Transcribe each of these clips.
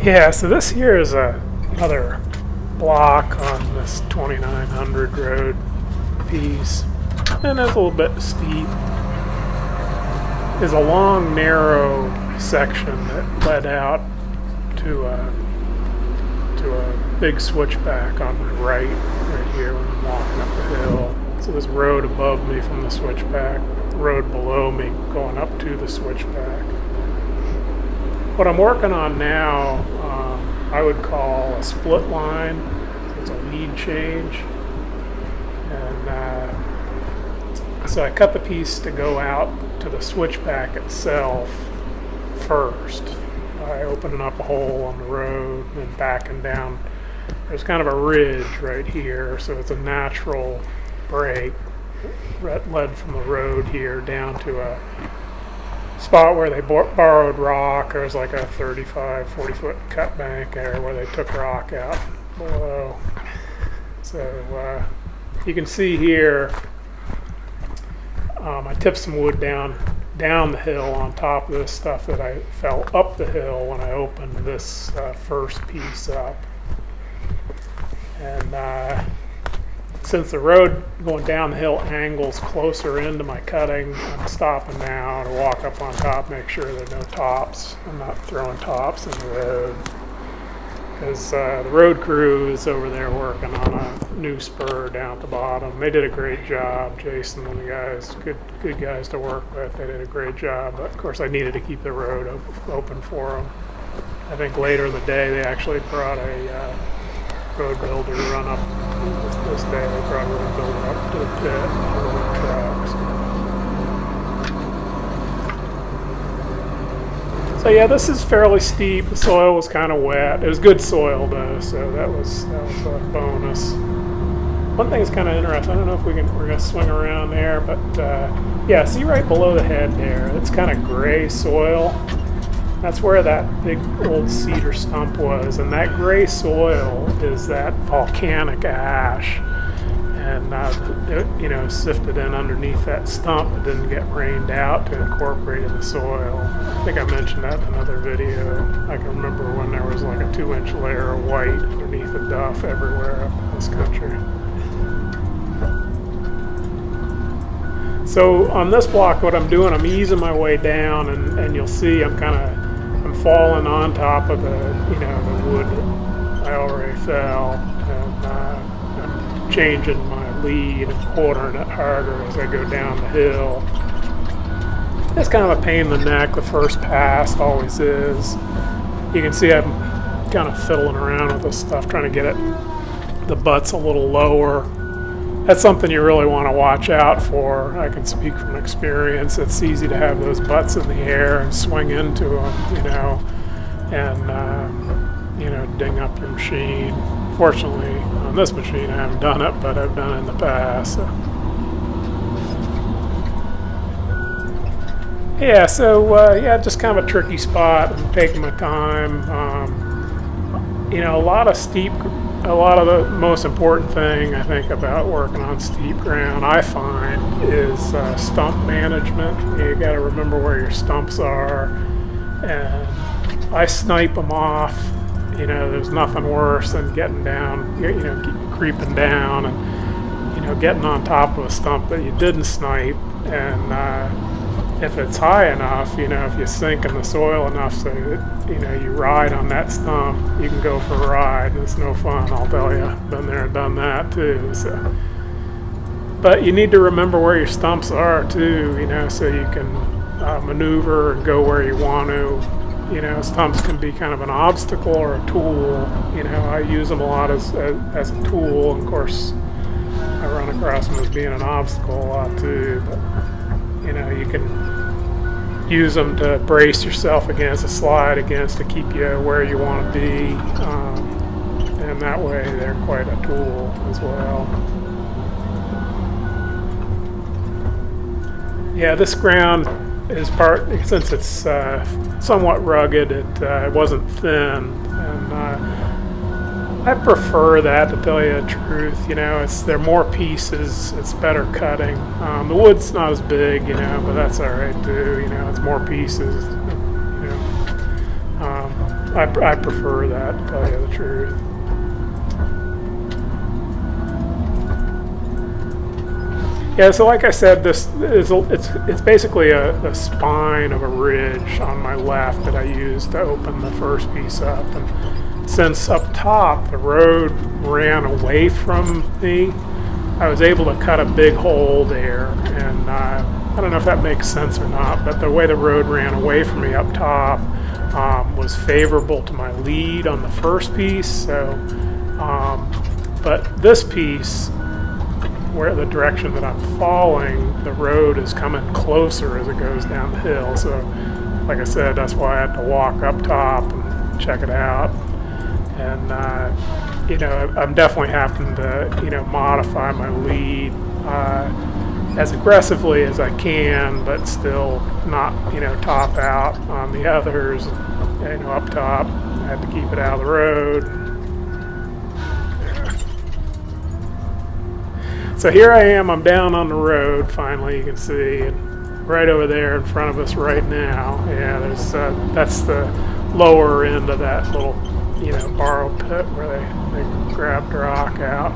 Yeah, so this here is another block on this 2900 road piece, and it's a little bit steep. Is a long, narrow section that led out to a big switchback on my right here when I'm walking up the hill. So this road above me from the switchback, road below me going up to the switchback. What I'm working on now, I would call a split line. So it's a lead change, and so I cut the piece to go out to the switchback itself first. I opening up a hole on the road and backing down. There's kind of a ridge right here, so it's a natural break that led from the road here down to a spot where they borrowed rock. There's like a 35, 40 foot cut bank there where they took rock out below. So you can see here, I tipped some wood down the hill on top of this stuff that I fell up the hill when I opened this first piece up. And since the road going down the hill angles closer into my cutting, I'm stopping now to walk up on top, make sure there are no tops. I'm not throwing tops in the road, because the road crew is over there working on a new spur down at the bottom. They did a great job. Jason and the guys, good guys to work with. They did a great job. But of course, I needed to keep the road open for them. I think later in the day they actually brought a road builder to run up. This day they brought a road builder up to the pit to load trucks. So yeah, this is fairly steep. The soil was kind of wet. It was good soil though, so that was a bonus. One thing that's kind of interesting, I don't know if we're gonna swing around there, but yeah, see right below the head there, it's kind of gray soil. That's where that big old cedar stump was, and that gray soil is that volcanic ash, and it sifted in underneath that stump. It didn't get rained out to incorporate in the soil. I think I mentioned that in another video. I can remember when there was like a 2-inch layer of white underneath the duff everywhere up in this country. So on this block, what I'm doing, I'm easing my way down, and you'll see I'm falling on top of the wood I already fell, and I'm changing my lead and quartering it harder as I go down the hill. It's kind of a pain in the neck, the first pass always is. You can see I'm kind of fiddling around with this stuff, trying to get the butts a little lower. That's something you really want to watch out for. I can speak from experience. It's easy to have those butts in the air and swing into them, and ding up your machine. Fortunately, on this machine I haven't done it, but I've done it in the past. So. Yeah, so just kind of a tricky spot. I'm taking my time. A lot of the most important thing I think about working on steep ground, I find, is stump management. You got to remember where your stumps are, and I snipe them off. There's nothing worse than getting down, creeping down, and getting on top of a stump that you didn't snipe, and if it's high enough, if you sink in the soil enough so that, you ride on that stump, you can go for a ride, and it's no fun, I'll tell you. Been there and done that too. So. But you need to remember where your stumps are too, so you can maneuver and go where you want to. Stumps can be kind of an obstacle or a tool. I use them a lot as a tool. And of course, I run across them as being an obstacle a lot too. But you can use them to brace yourself against, a slide against, to keep you where you want to be, and that way they're quite a tool as well. Yeah, this ground is since it's somewhat rugged, it wasn't thin, and I prefer that, to tell you the truth. There are more pieces, it's better cutting. The wood's not as big, but that's all right too. It's more pieces. I prefer that, to tell you the truth. Yeah, so like I said, this is it's basically a spine of a ridge on my left that I used to open the first piece up. And since up top the road ran away from me, I was able to cut a big hole there. And I don't know if that makes sense or not, but the way the road ran away from me up top was favorable to my lead on the first piece. So, but this piece, where the direction that I'm falling, the road is coming closer as it goes down the hill. So, like I said, that's why I had to walk up top and check it out. And you know, I'm definitely having to, you know, modify my lead as aggressively as I can, but still not, you know, top out on the others. You know, up top, I had to keep it out of the road. So here I am, I'm down on the road, finally, you can see, and right over there in front of us right now, yeah, there's, that's the lower end of that little, you know, borrow pit where they grabbed rock out.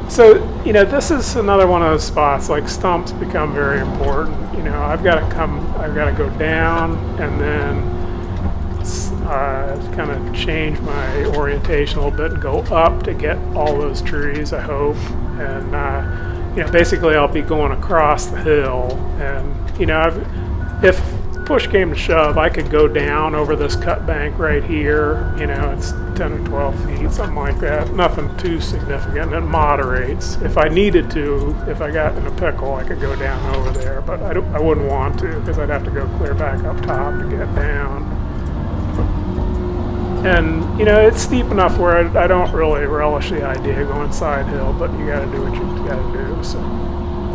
And so, you know, this is another one of those spots, like stumps become very important. You know, I've got to go down and then kind of change my orientation a little bit and go up to get all those trees, I hope. And you know, basically I'll be going across the hill, and you know, if push came to shove, I could go down over this cut bank right here. You know, it's 10 or 12 feet, something like that. Nothing too significant. It moderates. If I needed to, if I got in a pickle, I could go down over there, but I wouldn't want to, because I'd have to go clear back up top to get down. And, you know, it's steep enough where I don't really relish the idea of going side hill, but you got to do what you got to do. So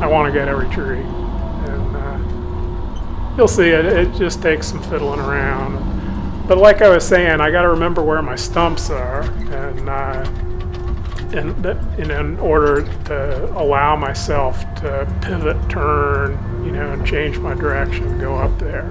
I want to get every tree. And you'll see it just takes some fiddling around. But like I was saying, I got to remember where my stumps are. And in order to allow myself to pivot, turn, you know, and change my direction and go up there.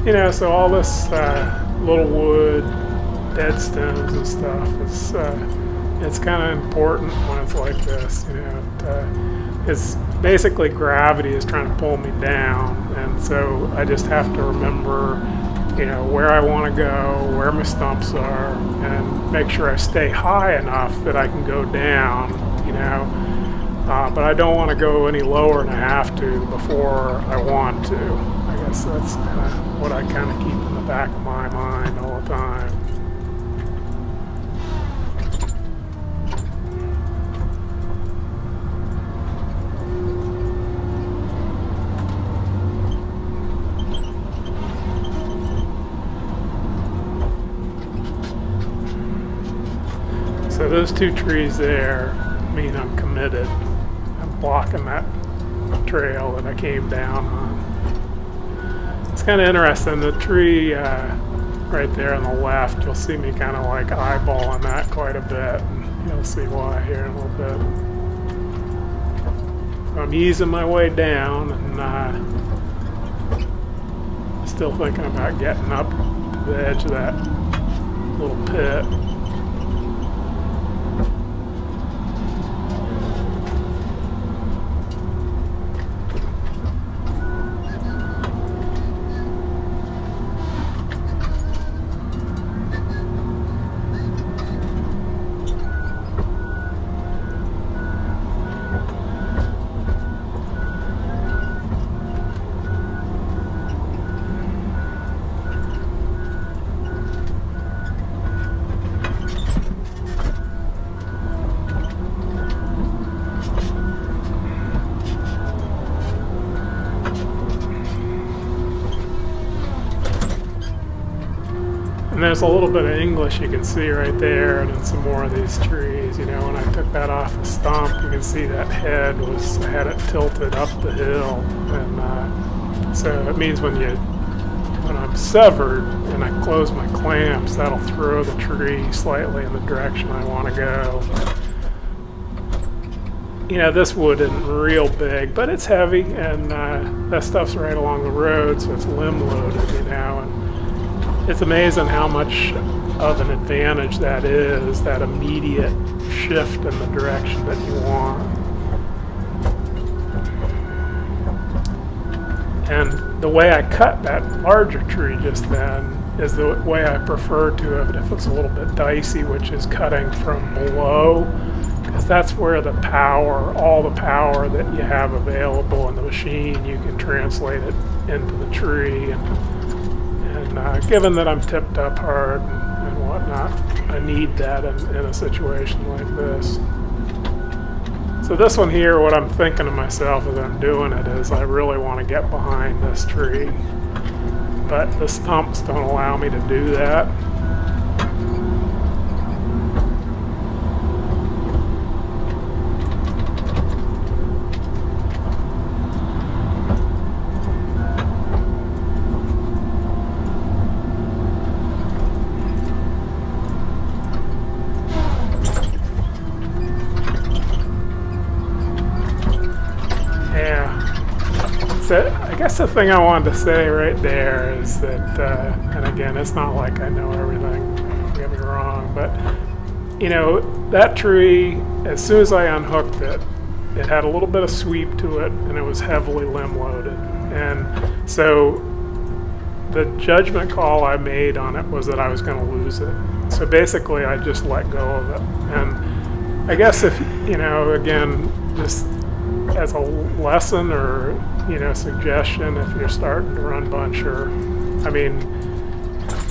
You know, so all this little wood, dead stems and stuff, it's kind of important when it's like this. You know, it's basically gravity is trying to pull me down, and so I just have to remember, you know, where I want to go, where my stumps are, and make sure I stay high enough that I can go down. You know, but I don't want to go any lower than I have to before I want to. I guess that's kind of what I kind of keep in the back of my mind all the time. So those two trees there mean I'm committed. I'm blocking that trail that I came down on. It's kind of interesting, the tree right there on the left, you'll see me kind of like eyeballing that quite a bit, and you'll see why here in a little bit. So I'm easing my way down, and still thinking about getting up to the edge of that little pit. And there's a little bit of English you can see right there, and then some more of these trees. You know, when I took that off the stump, you can see that head I had it tilted up the hill, and so it means when I'm severed and I close my clamps, that'll throw the tree slightly in the direction I want to go. You know, this wood isn't real big, but it's heavy, and that stuff's right along the road, so it's limb loaded, you know, and it's amazing how much of an advantage that is, that immediate shift in the direction that you want. And the way I cut that larger tree just then is the way I prefer to have it if it's a little bit dicey, which is cutting from below, because that's where the power, all the power that you have available in the machine, you can translate it into the tree. And given that I'm tipped up hard and whatnot, I need that in a situation like this. So this one here, what I'm thinking to myself as I'm doing it is I really want to get behind this tree, but the stumps don't allow me to do that. So I guess the thing I wanted to say right there is that, and again, it's not like I know everything, don't get me wrong, but, you know, that tree, as soon as I unhooked it, it had a little bit of sweep to it, and it was heavily limb loaded. And so the judgment call I made on it was that I was going to lose it. So basically, I just let go of it. And I guess if, you know, again, just as a lesson or, you know, suggestion, if you're starting to run buncher, I mean,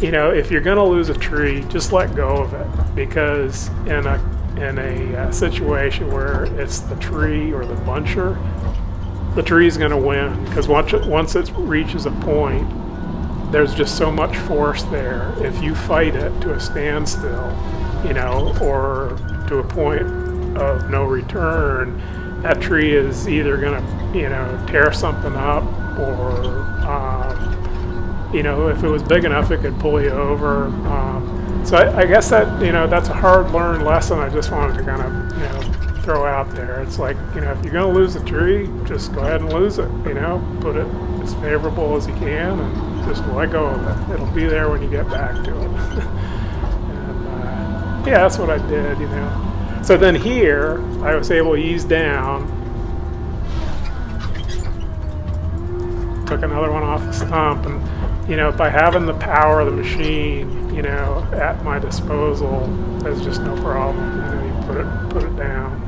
you know, if you're going to lose a tree, just let go of it, because in a situation where it's the tree or the buncher, the tree's going to win, because once it reaches a point, there's just so much force there. If you fight it to a standstill, you know, or to a point of no return, that tree is either going to, you know, tear something up, or, you know, if it was big enough, it could pull you over. So I guess that, you know, that's a hard-learned lesson I just wanted to kind of, you know, throw out there. It's like, you know, if you're going to lose a tree, just go ahead and lose it, you know, put it as favorable as you can and just let go of it. It'll be there when you get back to it. And, yeah, that's what I did, you know. So then here, I was able to ease down, took another one off the stump, and, you know, by having the power of the machine, you know, at my disposal, there's just no problem. You know, you put it down.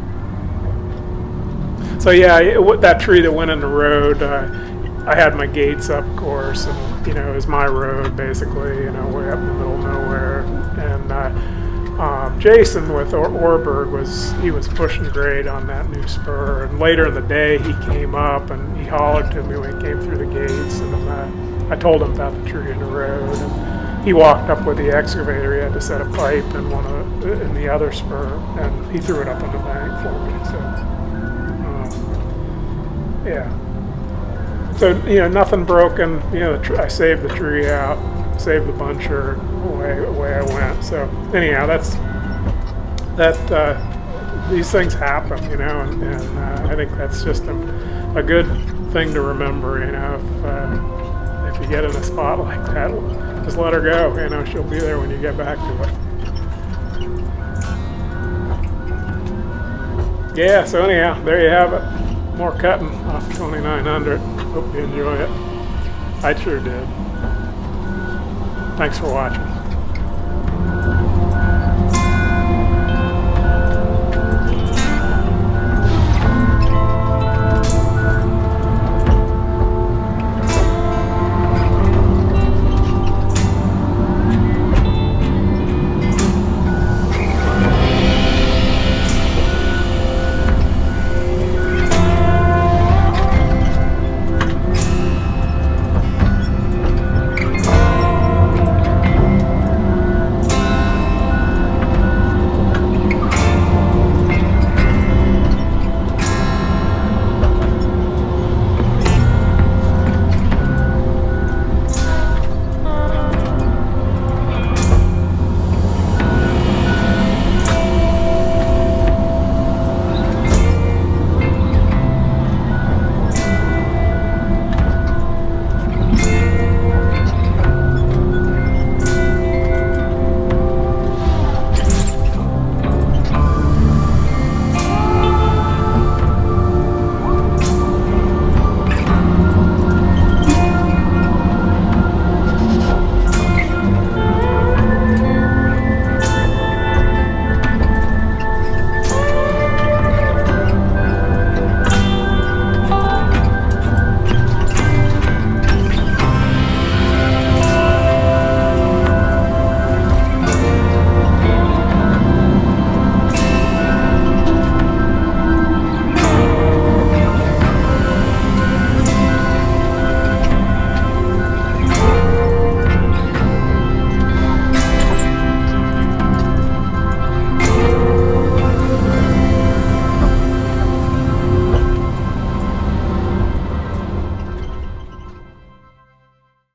So yeah, that tree that went in the road, I had my gates up, of course, and, you know, it was my road, basically, you know, way up in the middle of nowhere, and Jason with Orberg was pushing grade on that new spur, and later in the day he came up and he hollered to me when he came through the gates, and I told him about the tree in the road, and he walked up with the excavator. He had to set a pipe in the other spur, and he threw it up on the bank for me. So yeah, so, you know, nothing broken. You know, I saved the tree out, saved the buncher away I went. So anyhow, these things happen, you know, and I think that's just a good thing to remember, you know. If you get in a spot like that, just let her go, you know, she'll be there when you get back to it. Yeah, so anyhow, there you have it. More cutting off 2900. Hope you enjoy it. I sure did. Thanks for watching.